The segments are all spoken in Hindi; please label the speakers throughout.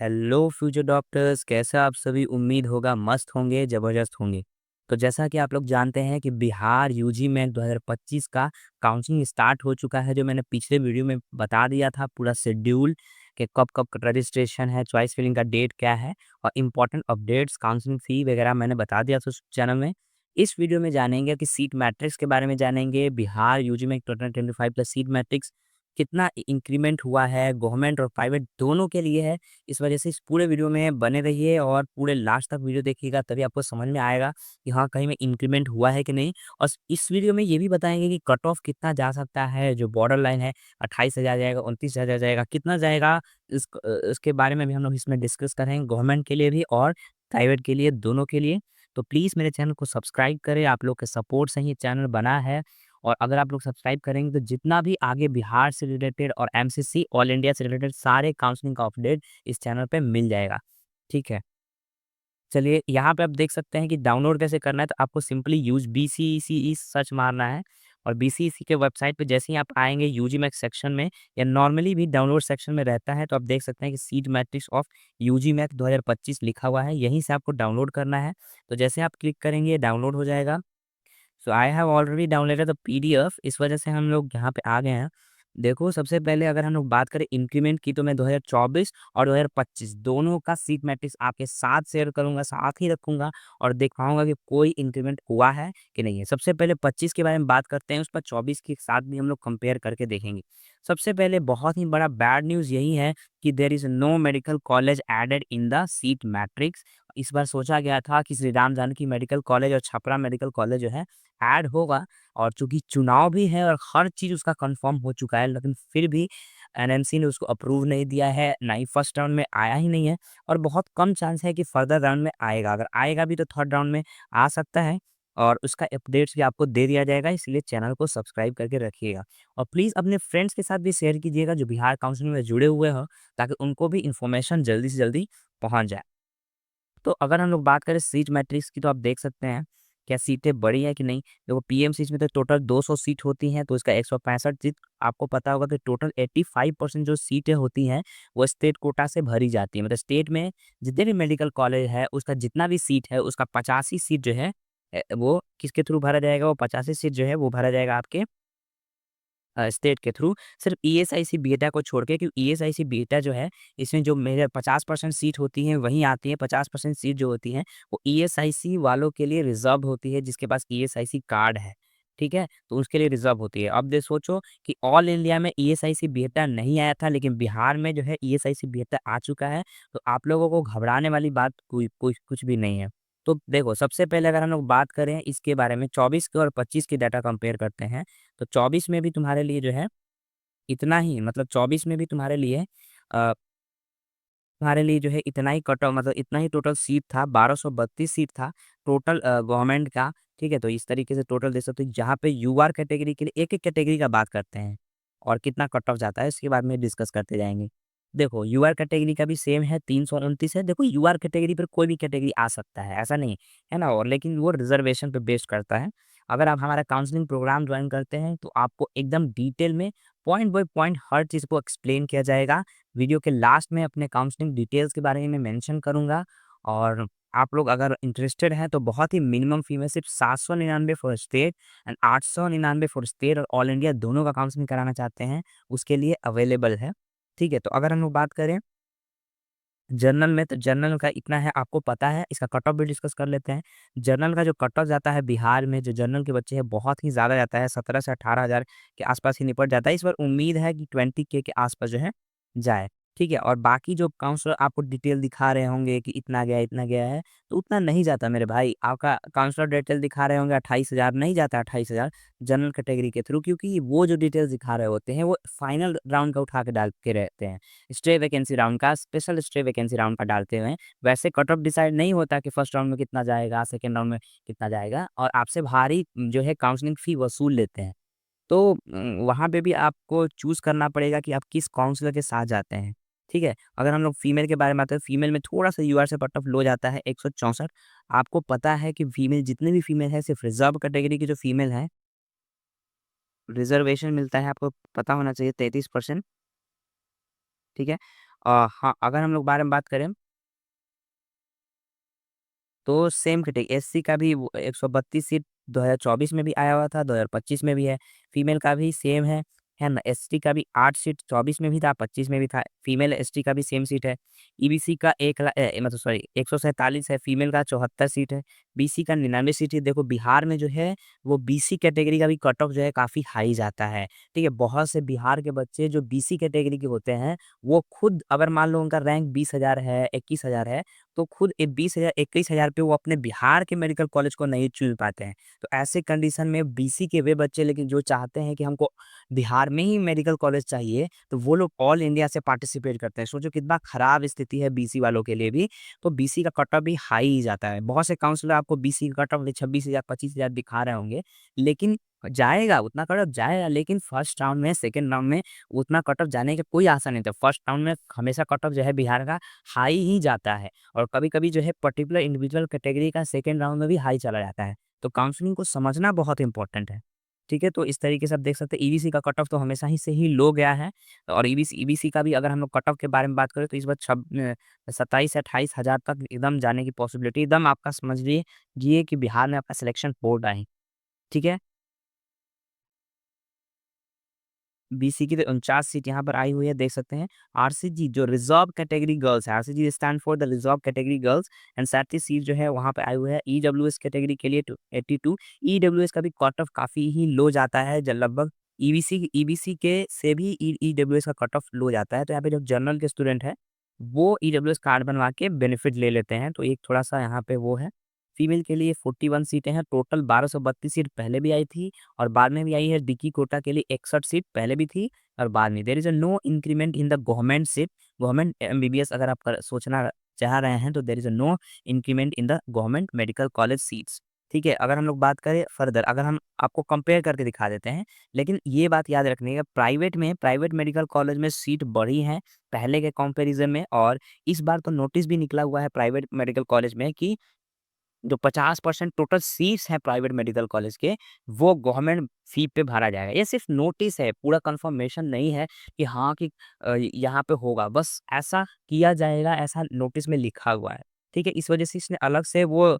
Speaker 1: हेलो फ्यूचर डॉक्टर्स, कैसे आप सभी? उम्मीद होगा मस्त होंगे, ज़बरदस्त होंगे। तो जैसा कि आप लोग जानते हैं कि बिहार यूजी में 2025 का काउंसलिंग स्टार्ट हो चुका है, जो मैंने पिछले वीडियो में बता दिया था पूरा शेड्यूल कि कब-कब रजिस्ट्रेशन है, चॉइस फिलिंग का डेट क्या है और इम्पोर्टेंट अपडेट्स, काउंसलिंग फ़ी वगैरह मैंने बता दिया था उस चैनल में। इस वीडियो में जानेंगे कि सीट मैट्रिक्स के बारे में जानेंगे, बिहार यूजी में 2025 प्लस सीट मैट्रिक्स कितना इंक्रीमेंट हुआ है, गवर्नमेंट और प्राइवेट दोनों के लिए है। इस वजह से इस पूरे वीडियो में बने रहिए और पूरे लास्ट तक वीडियो देखिएगा, तभी आपको समझ में आएगा कि हाँ, कहीं में इंक्रीमेंट हुआ है कि नहीं। और इस वीडियो में ये भी बताएँगे कि कट ऑफ कितना जा सकता है, जो बॉर्डर लाइन है 28,000 जाएगा, 29,000 जाएगा, कितना जाएगा इसके बारे में भी हम लोग इसमें डिस्कस करेंगे, गवर्नमेंट के लिए भी और प्राइवेट के लिए, दोनों के लिए। तो प्लीज़ मेरे चैनल को सब्सक्राइब करें, आप लोग के सपोर्ट से ही ये चैनल बना है। और अगर आप लोग सब्सक्राइब करेंगे तो जितना भी आगे बिहार से रिलेटेड और एमसीसी ऑल इंडिया से रिलेटेड सारे काउंसलिंग का अपडेट इस चैनल पे मिल जाएगा। ठीक है? चलिए, यहाँ पे आप देख सकते हैं कि डाउनलोड कैसे करना है, तो आपको सिंपली यूज़ बीसीईसीई सर्च मारना है और बीसीईसी के वेबसाइट पे जैसे ही आप आएँगे यूजी मैथ सेक्शन में या नॉर्मली भी डाउनलोड सेक्शन में रहता है, तो आप देख सकते हैं कि seat matrix of UG math 2025 लिखा हुआ है, यहीं से आपको डाउनलोड करना है। तो जैसे आप क्लिक करेंगे, डाउनलोड हो जाएगा। So I have already downloaded the PDF, इस वजह से हम लोग यहाँ पे आ गए हैं। देखो, सबसे पहले अगर हम लोग बात करें इंक्रीमेंट की, तो मैं 2024 और 2025 दोनों का सीट मैट्रिक्स आपके साथ शेयर करूँगा, साथ ही रखूँगा और दिखाऊँगा कि कोई इंक्रीमेंट हुआ है कि नहीं है। सबसे पहले 25 के बारे में बात करते हैं, उस पर 24 के साथ भी हम लोग कंपेयर करके देखेंगे। सबसे पहले बहुत ही बड़ा बैड न्यूज़ यही है कि there is no medical college added in the seat matrix. इस बार सोचा गया था कि श्री राम जानकी मेडिकल कॉलेज और छपरा मेडिकल कॉलेज जो है ऐड होगा, और चूँकि चुनाव भी है और हर चीज़ उसका कन्फर्म हो चुका है, लेकिन फिर भी एनएमसी ने उसको अप्रूव नहीं दिया है, ना ही फर्स्ट राउंड में आया ही नहीं है और बहुत कम चांस है कि फर्दर राउंड में आएगा। अगर आएगा भी तो थर्ड राउंड में आ सकता है और उसका अपडेट्स भी आपको दे दिया जाएगा, इसलिए चैनल को सब्सक्राइब करके रखिएगा। और प्लीज़ अपने फ्रेंड्स के साथ भी शेयर कीजिएगा जो बिहार काउंसिल में जुड़े हुए हो, ताकि उनको भी इन्फॉर्मेशन जल्दी से जल्दी पहुँच जाए। तो अगर हम लोग बात करें सीट मैट्रिक्स की, तो आप देख सकते हैं क्या सीटें बढ़ी हैं कि नहीं। देखो, पीएमसीच में तो टोटल 200 सीट होती हैं, तो इसका 165 सीट आपको पता होगा कि टोटल 85% जो सीटें होती हैं वो स्टेट कोटा से भरी जाती है। मतलब स्टेट में जितने भी मेडिकल कॉलेज है उसका जितना भी सीट है उसका 85 सीट जो है वो किसके थ्रू भरा जाएगा, वो 85 सीट जो है वो भरा जाएगा आपके स्टेट के थ्रू, सिर्फ ईएसआईसी बीटा को छोड़ के, क्योंकि ईएसआईसी बीटा जो है इसमें जो मेरे 50% सीट होती हैं वहीं आती है। 50% सीट जो होती हैं वो ईएसआईसी वालों के लिए रिजर्व होती है, जिसके पास ईएसआईसी कार्ड है। ठीक है, तो उसके लिए रिजर्व होती है। अब दे सोचो कि ऑल इंडिया में ईएसआईसी बीटा नहीं आया था, लेकिन बिहार में जो है ईएसआईसी बीटा आ चुका है, तो आप लोगों को घबराने वाली बात कोई कोई कुछ भी नहीं है। तो देखो, सबसे पहले अगर हम लोग बात करें इसके बारे में 24 के और 25 की डाटा कंपेयर करते हैं, तो 24 में भी तुम्हारे लिए जो है इतना ही, मतलब 24 में भी तुम्हारे लिए जो है इतना ही कट ऑफ, मतलब इतना ही टोटल सीट था, 1232 सीट था टोटल गवर्नमेंट का। ठीक है, तो इस तरीके से टोटल दे सकते हो। जहाँ पे यूआर कैटेगरी के लिए एक-एक कैटेगरी का बात करते हैं और कितना कट ऑफ जाता है इसके बारे में डिस्कस करते जाएँगे। देखो, यूआर कैटेगरी का भी सेम है, 329 है। देखो, यूआर कैटेगरी पर कोई भी कैटेगरी आ सकता है, ऐसा नहीं है ना, और लेकिन वो रिज़र्वेशन पे बेस्ड करता है। अगर आप हमारा काउंसलिंग प्रोग्राम जॉइन करते हैं तो आपको एकदम डिटेल में पॉइंट बाय पॉइंट हर चीज़ को एक्सप्लेन किया जाएगा। वीडियो के लास्ट में अपने काउंसलिंग डिटेल्स के बारे में मेंशन करूँगा, और आप लोग अगर इंटरेस्टेड हैं तो बहुत ही मिनिमम फी में सिर्फ 799 for state and 899 for state और ऑल इंडिया दोनों का काउंसलिंग कराना चाहते हैं, उसके लिए अवेलेबल है। ठीक है, तो अगर हम लोग बात करें जनरल में, तो जनरल का इतना है आपको पता है, इसका कट ऑफ भी डिस्कस कर लेते हैं। जनरल का जो कट ऑफ जाता है बिहार में, जो जनरल के बच्चे हैं बहुत ही ज़्यादा जाता है, 17 से 18,000 के आसपास ही निपट जाता है। इस बार उम्मीद है कि 20 के आसपास जो है जाए। ठीक है, और बाकी जो काउंसलर आपको डिटेल दिखा रहे होंगे कि इतना गया है, तो उतना नहीं जाता मेरे भाई। आपका काउंसलर डिटेल दिखा रहे होंगे 28,000, नहीं जाता 28,000 जनरल कैटेगरी के थ्रू, क्योंकि वो जो डिटेल्स दिखा रहे होते हैं वो फाइनल राउंड का उठा के डाल के रहते हैं। स्टे वैकेंसी राउंड का, स्पेशल स्टे वैकेंसी राउंड का डालते हुए हैं। वैसे कट ऑफ डिसाइड नहीं होता कि फर्स्ट राउंड में कितना जाएगा, सेकंड राउंड में कितना जाएगा, और आपसे भारी जो है काउंसलिंग फ़ी वसूल लेते हैं। तो वहाँ पे भी आपको चूज़ करना पड़ेगा कि आप किस काउंसलर के साथ जाते हैं। ठीक है? अगर हम लोग फीमेल के बारे में बात करें, फीमेल में थोड़ा-सा यूआर से कट ऑफ लो जाता है 164। आपको पता है कि फीमेल जितने भी फीमेल हैं, सिर्फ़ रिज़र्व कैटेगरी की जो फीमेल हैं, रिज़र्वेशन मिलता है, आपको पता होना चाहिए 33%। ठीक है? हाँ, अगर हम लोग बारे में बात करें तो सेम कैटेगरी एससी का भी वो 132 सीट 2024 में भी आया हुआ था, 2025 में भी है। फीमेल का भी सेम है ना? एसटी का भी 8 सीट 24 में भी था, 25 में भी था। फीमेल एसटी का भी सेम सीट है। ईबीसी का मतलब सॉरी 147 है, फीमेल का 74 सीट है। बीसी का 99 सीट है। देखो बिहार में जो है वो बीसी कैटेगरी का भी कट ऑफ जो है काफ़ी हाई जाता है, ठीक है? बहुत से बिहार के बच्चे जो बीसी कैटेगरी के होते हैं, वो खुद अगर मान लो उनका रैंक 20,000 है, 21,000 है, तो खुद 20,000 21,000 पे वो अपने बिहार के मेडिकल कॉलेज को नहीं चुन पाते हैं। तो ऐसे कंडीशन में बीसी के वे बच्चे लेकिन जो चाहते हैं कि हमको बिहार में ही मेडिकल कॉलेज चाहिए, तो वो लोग ऑल इंडिया से पार्टिसिपेट करते हैं। सोचो कितना खराब स्थिति है बीसी वालों के लिए भी, तो बीसी का कट ऑफ भी हाई ही जाता है। बहुत से काउंसलर आपको बीसी का कट ऑफ 26,000 25,000 दिखा रहे होंगे, लेकिन जाएगा उतना कट ऑफ जाएगा, लेकिन फर्स्ट राउंड में, सेकंड राउंड में उतना कट ऑफ जाने का कोई आशा नहीं था। फर्स्ट राउंड में हमेशा कट ऑफ जो है बिहार का हाई ही जाता है। और कभी-कभी जो है पर्टिकुलर इंडिविजुअल कैटेगरी का सेकंड राउंड में भी हाई चला जाता है। तो काउंसलिंग को समझना बहुत इम्पोर्टेंट है। ठीक है? तो इस तरीके से आप देख सकते हैं ईबीसी का कट ऑफ तो हमेशा ही से ही लो गया है और ईबीसी का भी अगर हम लोग कट ऑफ के बारे में बात करें तो इस बार 27 से 28 हज़ार तक एकदम जाने की पॉसिबिलिटी एकदम आपका समझ लीजिए ये कि बिहार में आपका सिलेक्शन हो रहा है। ठीक है? बीसी की तो 49 सीट यहाँ पर आई हुई है, देख सकते हैं। आरसीजी जो रिज़र्व कैटेगरी गर्ल्स है, RCG stand for the reserve category girls and 37 seat जो है वहाँ पे आई हुई है। ईडब्ल्यूएस कैटेगरी के लिए 82 ईडब्ल्यूएस का भी कट ऑफ काफ़ी ही लो जाता है, ज लगभग ईबीसी के से भी ईडब्ल्यूएस का कट ऑफ लो जाता है। तो यहाँ पे जो जनरल के स्टूडेंट हैं, वो ईडब्ल्यूएस कार्ड बनवा के बेनिफिट ले लेते हैं, तो एक थोड़ा-सा यहाँ पे वो है। फीमेल के लिए 41 सीटें हैं, टोटल 1232 सीट पहले भी आई थी और बाद में भी आई है। डिकी कोटा के लिए 61 सीट पहले भी थी और बाद में। There is a no increment in the government seat. Government MBBS अगर आप सोचना चाह रहे हैं तो there is a no increment in the government medical college seats. ठीक है? अगर हम लोग बात करें फर्दर, अगर हम आपको कंपेयर करके दिखा देते हैं, लेकिन ये बात याद रखनी है प्राइवेट मेडिकल कॉलेज में सीट बढ़ी हैं पहले के कंपैरिज़न में और इस बार तो नोटिस भी निकला हुआ है प्राइवेट मेडिकल कॉलेज में कि जो 50% टोटल सीट्स हैं प्राइवेट मेडिकल कॉलेज के, वो गवर्नमेंट फ़ी पे भरा जाएगा। ये सिर्फ़ नोटिस है, पूरा कन्फर्मेशन नहीं है कि हाँ, कि यहाँ पे होगा। बस ऐसा किया जाएगा, ऐसा नोटिस में लिखा हुआ है। ठीक है? इस वजह से इसने अलग से वो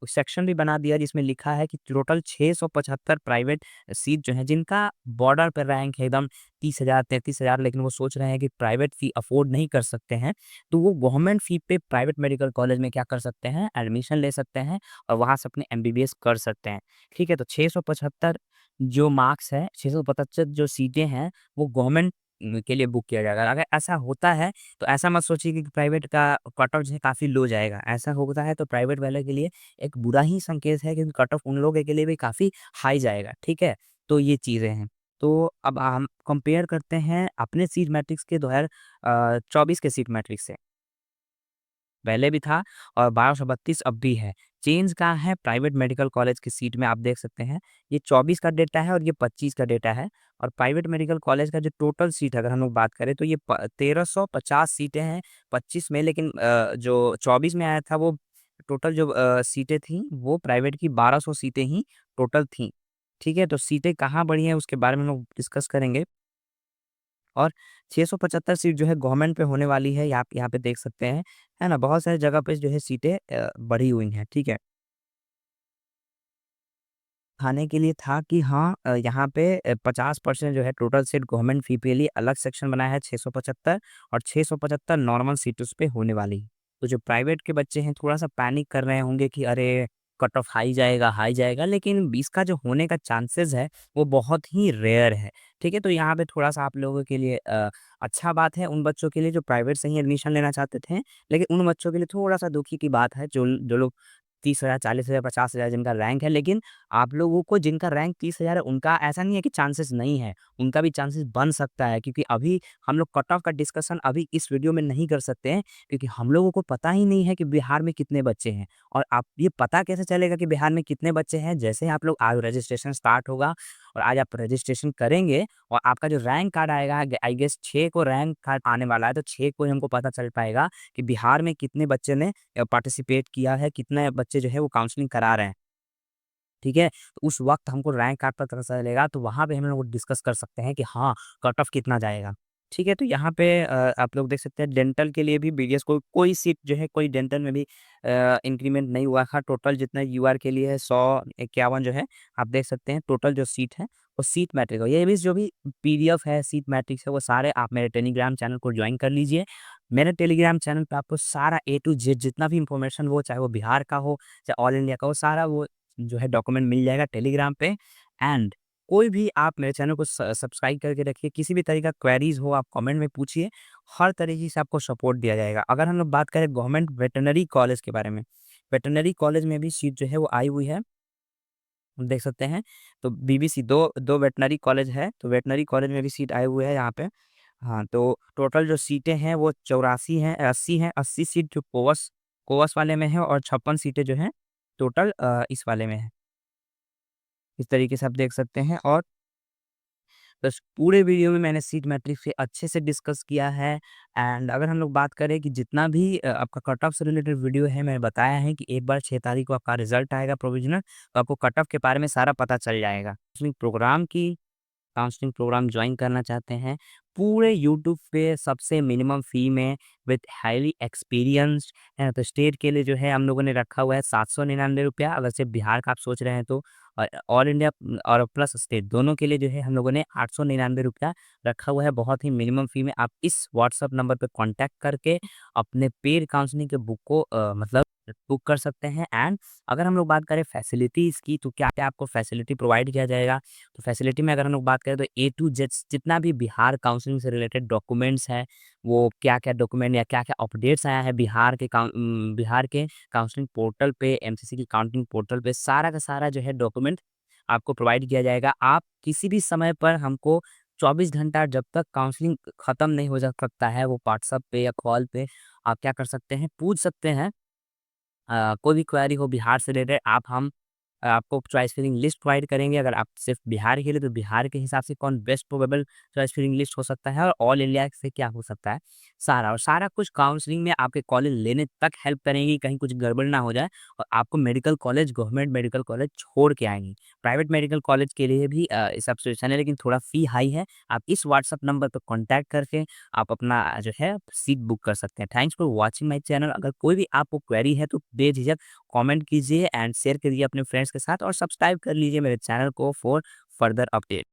Speaker 1: सेक्शन भी बना दिया जिसमें लिखा है कि टोटल 675 प्राइवेट सीट जो हैं, जिनका बॉर्डर पे रैंक है एकदम 30,000 33,000 लेकिन वो सोच रहे हैं कि प्राइवेट फ़ी अफ़ोर्ड नहीं कर सकते हैं, तो वो गवर्नमेंट फ़ी पे प्राइवेट मेडिकल कॉलेज में क्या कर सकते हैं, एडमिशन ले सकते हैं और वहाँ से अपने एमबीबीएस कर सकते हैं। ठीक है? तो 675 जो मार्क्स है, 675 जो सीटें हैं, वो गवर्नमेंट के लिए बुक किया जाएगा। अगर ऐसा होता है, तो ऐसा मत सोचिए कि प्राइवेट का कट ऑफ जो है काफ़ी लो जाएगा। ऐसा होता है तो प्राइवेट वाले के लिए एक बुरा ही संकेत है क्योंकि कट ऑफ उन लोगों के लिए भी काफ़ी हाई जाएगा। ठीक है? तो ये चीज़ें हैं। तो अब हम कंपेयर करते हैं अपने सीट मैट्रिक्स के 2024 के सीट मैट्रिक्स से। पहले भी था और 1232 अब भी है। चेंज कहाँ है प्राइवेट मेडिकल कॉलेज की सीट में आप देख सकते हैं। ये 24 का डेटा है और ये 25 का डेटा है और प्राइवेट मेडिकल कॉलेज का जो टोटल सीट अगर हम लोग बात करें तो ये 1350 सीटें हैं 25 में लेकिन जो 24 में आया था वो टोटल जो सीटें थी वो प्राइवेट की 1200 सीटें ही टोटल थी। ठीक है? तो सीटें कहाँ बढ़ी हैं उसके बारे में हम लोग डिस्कस करेंगे। और 675 सीट जो है गवर्नमेंट पे होने वाली है, आप यहाँ पे देख सकते हैं, है ना? बहुत सारी जगह पे जो है सीटें बढ़ी हुई हैं, ठीक है? खाने के लिए था कि हाँ यहाँ पे 50% जो है टोटल सीट गवर्नमेंट फी के लिए अलग सेक्शन बनाया है 675 और 675 नॉर्मल सीट उस पे होने वाली है। तो जो प्राइवेट के बच्चे हैं थोड़ा-सा पैनिक कर रहे होंगे कि अरे! कट ऑफ हाई जाएगा लेकिन इसका जो होने का चांसेस है वो बहुत ही रेयर है। ठीक है? तो यहाँ पे थोड़ा-सा आप लोगों के लिए अच्छा बात है उन बच्चों के लिए जो प्राइवेट से ही एडमिशन लेना चाहते थे। लेकिन उन बच्चों के लिए थोड़ा-सा दुखी की बात है जो लोग 30,000 40,000 50,000 जिनका रैंक है लेकिन आप लोगों को जिनका रैंक 30,000 है उनका ऐसा नहीं है कि चांसेस नहीं है, उनका भी चांसेस बन सकता है क्योंकि अभी हम लोग कट ऑफ का डिस्कशन अभी इस वीडियो में नहीं कर सकते हैं क्योंकि हम लोगों को पता ही नहीं है कि बिहार में कितने बच्चे हैं और आप ये पता कैसे चलेगा कि बिहार में कितने बच्चे हैं जैसे आप लोग आज रजिस्ट्रेशन स्टार्ट होगा और आज आप रजिस्ट्रेशन करेंगे और आपका जो रैंक कार्ड आएगा आई गेस 6 को रैंक कार्ड आने वाला है तो 6 को ही हमको पता चल पाएगा कि बिहार में कितने बच्चे ने पार्टिसिपेट किया है, कितने बच्चे जो है वो काउंसलिंग करा रहे हैं। ठीक है? तो उस वक़्त हमको रैंक कार्ड पर पता चलेगा तो वहाँ पे हम लोग डिस्कस कर सकते हैं कि हाँ, कट ऑफ कितना जाएगा। ठीक है, तो यहाँ पे आप लोग देख सकते हैं डेंटल के लिए भी बीडीएस को कोई सीट जो है कोई डेंटल में भी इंक्रीमेंट नहीं हुआ था। टोटल जितना यूआर के लिए है 151 जो है आप देख सकते हैं टोटल जो सीट है वो सीट मैट्रिक्स हो। ये भी जो भी पीडीएफ है सीट मैट्रिक्स है वो सारे आप मेरे टेलीग्राम चैनल को ज्वाइन कर लीजिए। मेरे टेलीग्राम चैनल पे आपको सारा ए टू जेड जितना भी इंफॉर्मेशन हो चाहे वो बिहार का हो, चाहे ऑल इंडिया का हो, सारा वो जो है डॉक्यूमेंट मिल जाएगा टेलीग्राम पे। एंड कोई भी आप मेरे चैनल को सब्सक्राइब करके रखिए, किसी भी तरह का क्वेरीज़ हो आप कमेंट में पूछिए, हर तरीके से आपको सपोर्ट दिया जाएगा। अगर हम लोग बात करें गवर्नमेंट वेटरनरी कॉलेज के बारे में, वेटरनरी कॉलेज में भी सीट जो है वो आई हुई है, देख सकते हैं। तो बीबीसी 2 वेटरनरी कॉलेज है, तो वेटरनरी कॉलेज में भी सीट आए हुए हैं यहाँ पे। हाँ, तो टोटल जो सीटें हैं वो 84 हैं 80 हैं, 80 सीट जो कोवस कोवस वाले में है और 56 सीटें जो हैं टोटल इस वाले में है। इस तरीके से आप देख सकते हैं और बस पूरे वीडियो में मैंने सीट मैट्रिक्स से अच्छे से डिस्कस किया है। एंड अगर हम लोग बात करें कि जितना भी आपका कट ऑफ से रिलेटेड वीडियो है मैंने बताया है कि एक बार 6 तारीख को आपका रिजल्ट आएगा प्रोविज़नल, तो आपको कट ऑफ के बारे में सारा पता चल जाएगा। प्रोग्राम की काउंसलिंग प्रोग्राम ज्वाइन करना चाहते हैं, पूरे यूट्यूब पे सबसे मिनिमम फ़ी में विथ हाइली एक्सपीरियंस्ड है, तो स्टेट के लिए जो है हम लोगों ने रखा हुआ है ₹799 अगर सिर्फ बिहार का आप सोच रहे हैं तो। और ऑल इंडिया और प्लस स्टेट दोनों के लिए जो है हम लोगों ने ₹899 रखा हुआ है। बहुत ही मिनिमम फ़ी में आप इस व्हाट्सएप नंबर पे कॉन्टैक्ट करके अपने पेड काउंसलिंग के बुक को मतलब बुक कर सकते हैं। एंड अगर हम लोग बात करें फैसिलिटीज़ की तो क्या-क्या आपको फैसिलिटी प्रोवाइड किया जाएगा? तो फैसिलिटी में अगर हम लोग बात करें तो ए टू जेड जितना भी बिहार काउंसलिंग से रिलेटेड डॉक्यूमेंट्स हैं, वो क्या-क्या डॉक्यूमेंट या क्या-क्या अपडेट्स आया है बिहार के काउंसलिंग पोर्टल पे, एमसीसी की काउंसलिंग पोर्टल पे सारा का सारा जो है डॉक्यूमेंट आपको प्रोवाइड किया जाएगा। आप किसी भी समय पर हमको 24 घंटा जब तक काउंसलिंग खत्म नहीं हो जा सकता है, वो व्हाट्सएप पे या कॉल पे आप क्या कर सकते हैं, पूछ सकते हैं। कोई भी क्वेरी हो बिहार से रिलेटेड आपको चॉइस फिलिंग लिस्ट प्रोवाइड करेंगे। अगर आप सिर्फ बिहार के लिए तो बिहार के हिसाब से कौन best probable choice filling list हो सकता है और ऑल इंडिया से क्या हो सकता है सारा। और सारा कुछ काउंसलिंग में आपके कॉलेज लेने तक हेल्प करेंगी, कहीं कुछ गड़बड़ ना हो जाए और आपको medical college government medical college छोड़ के आएंगी। प्राइवेट मेडिकल कॉलेज के लिए भी सब्सक्रिप्शन है लेकिन थोड़ा फी हाई है। आप इस व्हाट्सअप नंबर पर कॉन्टैक्ट करके आप अपना जो है सीट बुक कर सकते हैं। Thanks for watching my channel. अगर कोई भी आपको क्वेरी है तो बेझिझक कमेंट कीजिए एंड शेयर करिए अपने फ्रेंड्स के साथ और सब्सक्राइब कर लीजिए मेरे चैनल को फॉर फर्दर अपडेट।